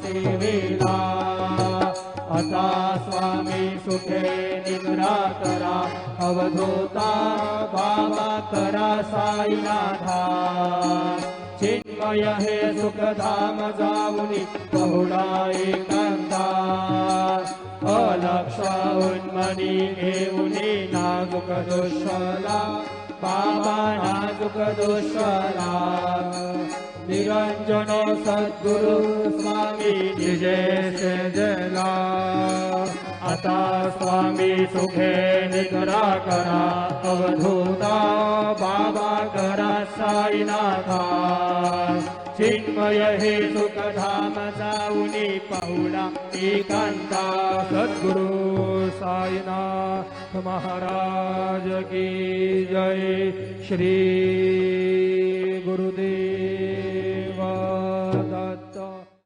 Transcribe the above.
सेवेला आता स्वामी सुखे निद्रा करा अवधूता बाबा करा साईनाथा चिन्मय हे सुखधाम जाऊनी बहुडा एकांता अलक्षा उन्मनी घेऊनी नाजुक दोषला बाबा नाजुक दोषला निरंजन सद्गुरु स्वामी निजे से जला आता स्वामी सुखे निद्रा करा अवधूता बाबा करा साईनाथा चिन्मय हे सुखधाम जाऊनी पाहुणा एकांता सद्गुरु साईनाथ महाराज की जय श्री